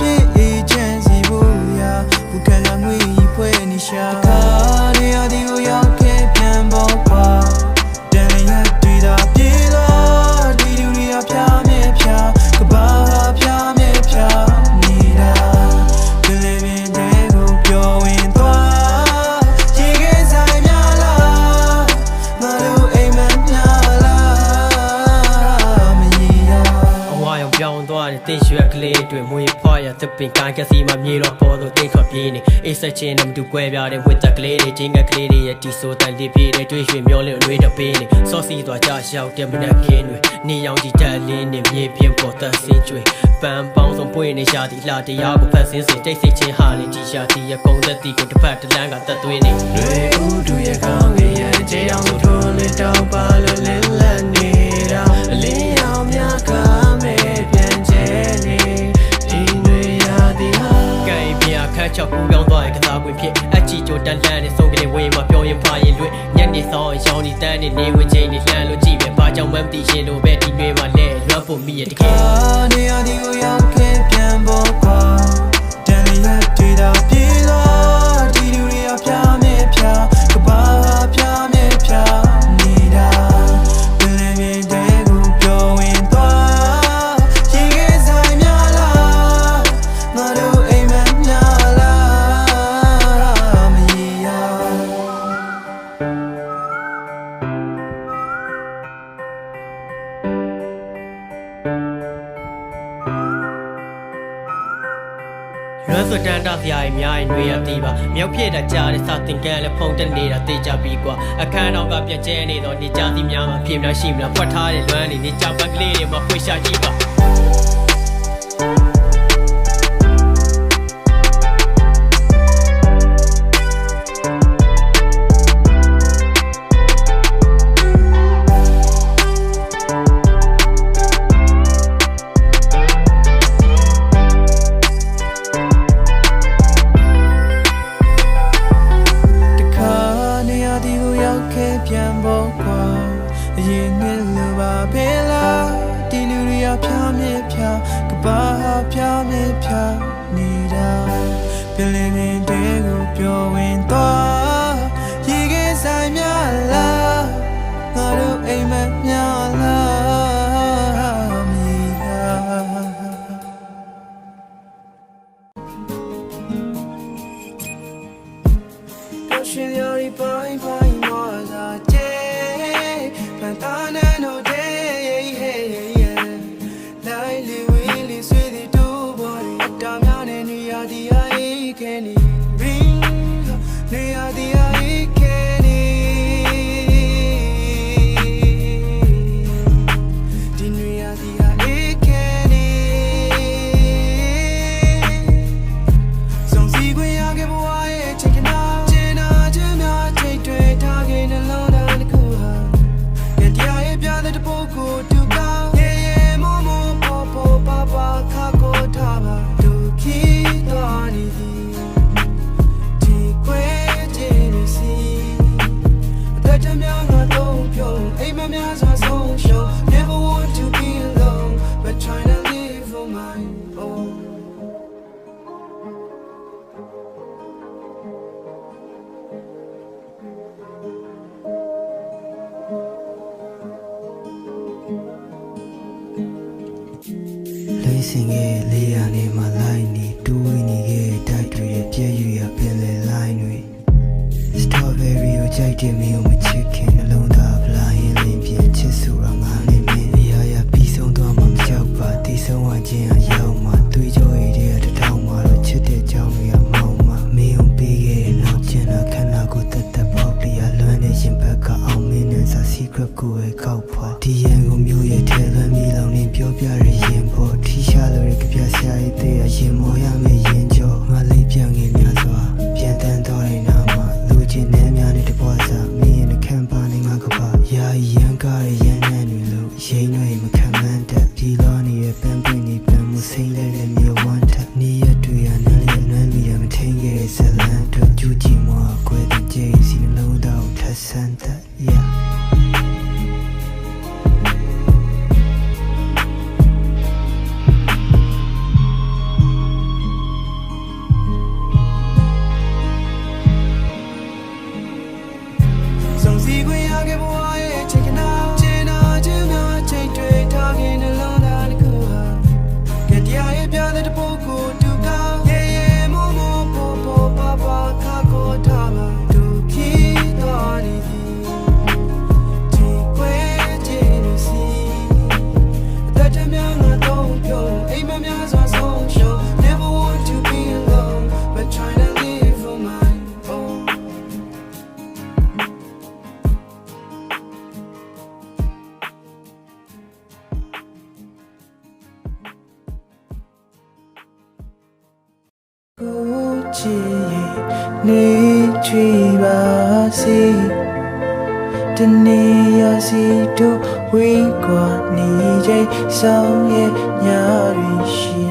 ဖြစ်အေးချမ်းစီဖို့ရာဘုခံကငွေဖွဲ့နေရှာခါနေရာဒီကိုရောက်ခဲ့ပြန်ပေါ်ကွာတန်ရတွေ့တာပြေတော့ဒီလူတွေကဖြားမြဲဖြားကဘာဖြားမြဲဖြားနေတာဘယ်လိုပဲတဲ့ကိုပြောဝင်သွားရေခဲဆိုင်များလားငါတို့အိမ်မများလားမရရအဝါရောင်ပြောင်းသွားတဲ့တင်းရွှက်ကလေးတွေမွေဖွားရသပင်ကိုင်းကစီမှာမြေတော့ပေါ်တော့တိတ်ထွက်ပြေးနေအိတ်ဆက်ချင်းနဲ့မတူကွဲပြားတဲ့ဝတ်တက်ကလေးတွေချင်းကကလေးတွေရဲ့တီဆိုတန်လေးပြေးတဲ့တွေးရွှေမျောလင်းအလွေးတပေးနေစောစီသွားကြရောက်တဲ့မနက်ခင်းတွေနေရောင်ကြီးတက်လေးနဲ့မြေပြင်းပေါ်သက်စင်းကျွေပန်းပေါင်းဆုံးပွင့်နေရှာသည်လှတရားကိုဖတ်စင်းစင်တိတ်ဆိတ်ချင်းဟာလေးကြီးရှာသည်ရကုံသက်တီကိုတစ်ဖက်တစ်လမ်းကတက်သွင်းနေတွေဦးတို့ရဲ့ကောင်းကြီးရဲ့ခြေအောင်ဆိုထိုးလေးတောက်ပါလို့လင်းလက်နေတာအလင်းရောင်များကမဲပြန်ကျဲနေဒီတွေရသည်ဟာကဲပြခတ်ချောက်ကူးပြောင်းသွားရဲ့ကစားပွင့်ဖြစ်အချီချိုတန်လန်းနဲ့စုံကလေးဝေးမှာပြောရင်ဖာရင်လွတ်ညနေဆောင်ရောင်းနေတန်းနေနေဝင်ချင်းနေလှမ်းလို့ကြည့်ပဲဘာကြောင့်မှမသိရှင်တို့ပဲဒီတွေမှာလဲလွတ်ဖို့မိရတကယ်နေရာဒီကိုရောက်ခဲ့ပြန်ပေါ်ကွာတန်ရတွေ့တာပြေတော့ဒီလူတွေကဖြားမြဲဖြားကဘာဖြားမြဲဖြားနေတာဘယ်လိုပဲတဲ့ကိုပြောဝင်သွားရေခဲဆိုင်များလားငါတို့အိမ်မများလားမရရလွမ်းစွတန်တာဖျားရဲ့များရင်တွေရသေးပါမြောက်ဖြစ်တာကြားတဲ့စာတင်ကန်းလည်းဖုန်တက်နေတာသိကြပြီကွာအခန်းတော်ကပြက်ကျဲနေတော့နေကြသည်များမှာဖြစ်မလားရှိမလားဖွက်ထားတဲ့လွမ်းနေကြပန်းကလေးတွေမှာဖွေရှာကြည့်ပါပြန်ပေါ်ကွာအရင်နဲ့လူပါဖေးလားဒီလူတွေကဖြားမြဲဖြားကဘာဖြားမြဲဖြားနေတာပြလင်းတဲ့ကိုပြောဝင်သွားရေခဲဆိုင်များလားငါတို့အိမ်မများလားမီဟာတော့ရှင်ရည်ပိုင်းပိုင်းစင်ရဲ့လေးရနေမှာလိုက်နေတူးဝင်နေခဲ့တိုက်တွေပြည့်ရွရပြည့်လေလိုက်တွေ Strawberry ကိုကြိုက်တယ်မင်းကိုမချစ်ခင်နှလုံးသားဖလားရင်လင်းပြည့်ချစ်ဆိုတာငါနဲ့မင်းအရာရာပြီးဆုံးသွားမှမကြောက်ပါတီးဆုံးဝခြင်းအရောက်မှတွေးကြောရည်တဲ့တစ်ထောင်မှတော့ချစ်တဲ့ကြောင်တွေကမောင်းမှမင်းကိုပေးခဲ့တဲ့နောက်ကျန်တာခန္ဓာကိုယ်တက်တက်ပေါက်ပြရလွမ်းတဲ့ရင်ဘက်ကအောင်မင်းနဲ့စာ secret ကိုပဲကောက်ဖွာဒီရန်ကုန်မျိုးရဲ့ထဲလွမ်းမီလောင်နေပြောပြရရင်ပေါ်ထီရှာလို့ရကြပြဆရာရဲ့တဲ့ရင်မောရမယ်ရင်ကြောငါလေးပြန်ငယ်များစွာပြန်တန်းတော်တဲ့နာမှာလူချင်းနဲ့များတဲ့ဘွားစားမင်းရဲ့ခံပါနေငါကပါယာရန်ကားရန်နဲ့တွေလို့ရိမ့်တွေမခံမှန်းတဲ့ဒီလောနေတဲ့ပန်းပွင့်နေပန်းမစိမ့်လဲတဲ့မြေဝမ်းထက်နေရတွေ့ရနားရနမ်းမီရမထိန်ခဲ့တဲ့ဇလန်တို့ကျူးကြည့်မကွယ်တဲ့ဂျေးစီလုံးတော့ထဆန်းတဲ့ yeah chi ni chui ba si Tani ya si do we kwa ni jai sao ye nya ri shi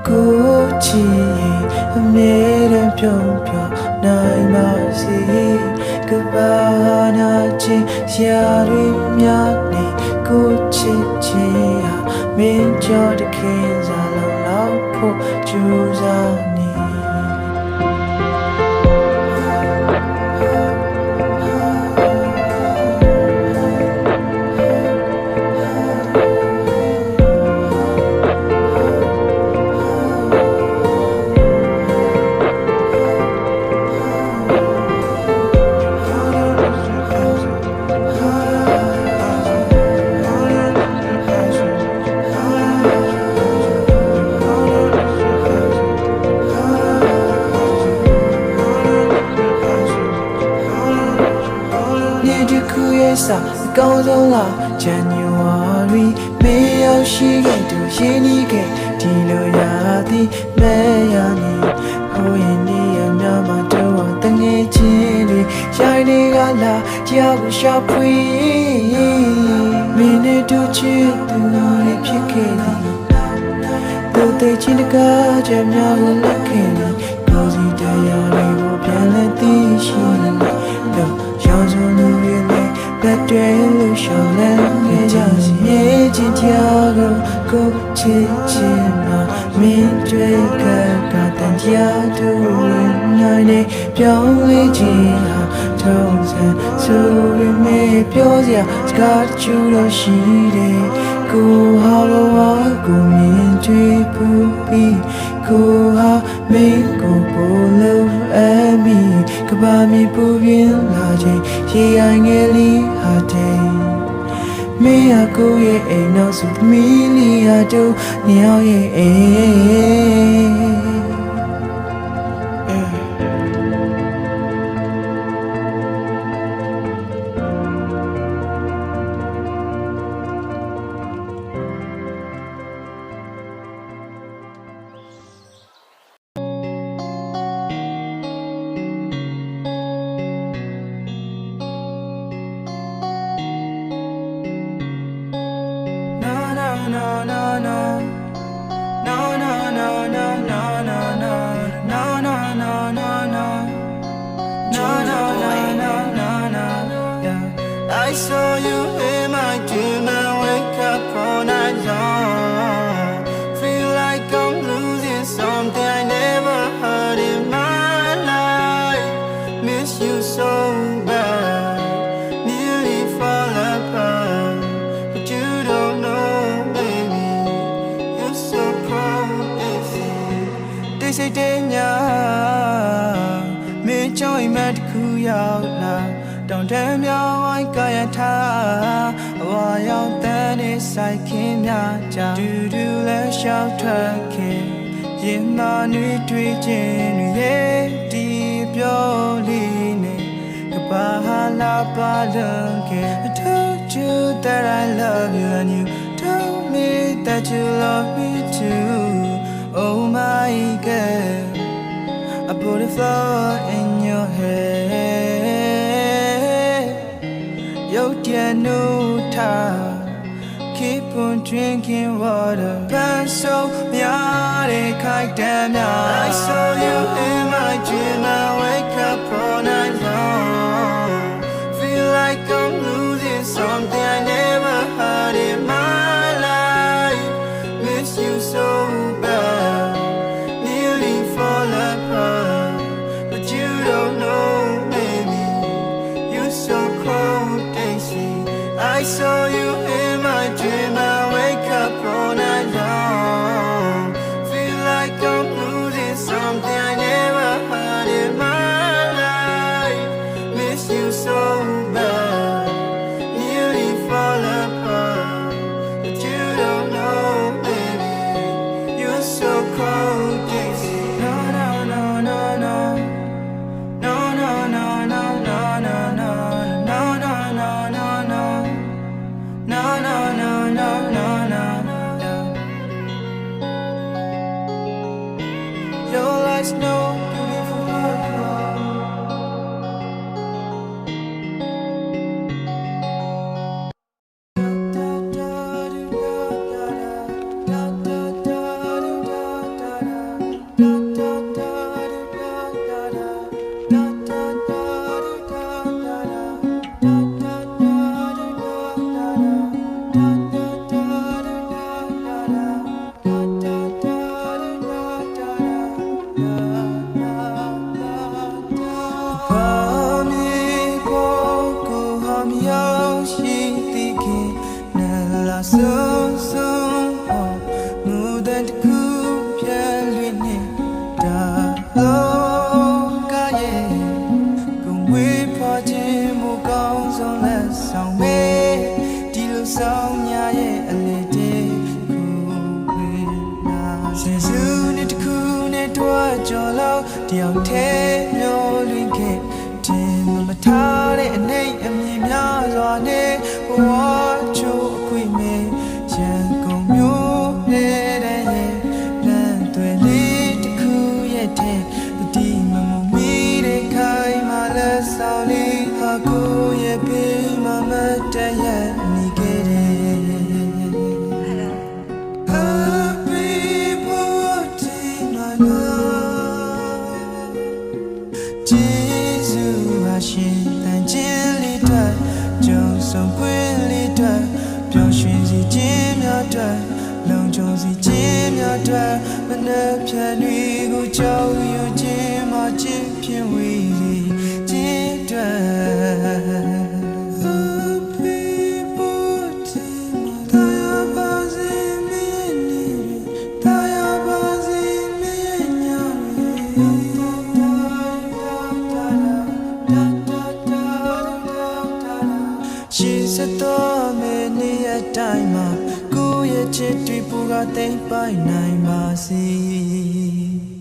Ko chi me de pyong pyong nai ma si Ka ba na chi sia ri mya ni Ko chi chi ya min cho de kin za lao lao po chu za ni Sa cao dấu là January mấy ao xí cái đồ xí ni cái đi lối ra đi mấy ya ni hồi ni em nhà mà đâu tăng nghe chuyện đi trái đi gà là chia của sao phi mình đểดูchuyện từ nơi phía kia đi từ từ chỉ để cả chém nhau lên lắc kia đi có gì để ya đi vô biển lên tí xí đâu cho dù nuôi lên That day lu shao lên nghe cha si ye chi tia go ko chi chi ma min chui ka tan tia tu nai ne pyong le chi ha thong san so we me pyo sia ska chu lo shi de ko ha lo wa ko min chui pu pi ko ha me ko po lo a mi ka ba mi pu bien la chai shi ai nghe li ha day me a go ye a no su mi li a do ni ao ye I saw you in my dream and wake up all night long. Feel like I'm losing something I never heard in my life. Miss you so bad, nearly fall apart. But you don't know, baby, you're so cold and sick. They say Denya, me joy mad kuya la. Don't tell me how I got ta. Why out there is I came ya. Do let shout turkey. In my new twitching, yeah, deep your leaning. Kabahala balunke. I told you that I love you, and you told me that you love me too. Oh my girl, I put a flower in your head. Yo, dear, no time. Keep on drinking water. Burn so yare kai damn ya. I saw you in my dream. I wake up all night long. Feel like I'm losing something I never had in my life. Miss you so bad, nearly fall apart. But you don't know, baby, you're so cold. I saw you in my dream. I wake up all night long. Feel like I'm losing something I never had in my life. Miss you so bad, nearly fall တခုပြန်လွင်နေတာလောကရဲ့ကိုငွေဖွာခြင်းမကောင်းဆုံးလက်ဆောင်မေဒီလိုဆောင်ညာရဲ့အလေးတဲ့ခုဝေနာစေစုနဲ့တခုနဲ့တွားကြော်လို့တယောက်တည်းမျောလွင်ခဲ့တင်မထားတဲ့အနေအမြင်များစွာနဲ့ဘဝချိုးအခွင့်မဲ့ရန်ကုန်မျိုးနေတဲ့ရဲ့လမ်းသွယ်လေးတစ်ခုရဲ့တဲ့ဒီမမမီတဲ့ခိုင်မာလက်ဆောင်လေးဟာကိုရဲ့ပေးမမတည့်ရဲ့နေခဲ့တယ် Happy birthday my love ကျေးဇူးပါရှင်တန်ချင်းလေးတွေ့ကြုံဆုံးခွင့်လေးတွေ့ပျော်ရွှင်စီခြင်းများတွေ့လုံခြုံစီခြင်းများတွေ့မနှက်ဖြန်တွေကိုကြောက်ရွံ့ခြင်းမှခြင်းဖြင့်ဝေးစီခြင်းတွေ့ Happy birthday my love တရားပါစေမင်းနေတရားပါစေမင်းညာရှိစတော့မင်းရဲ့အတိုင်းမှာကိုယ့်ရဲ့ချစ်တွေပူကသိမ့်ပိုင်နိုင်ပါစေ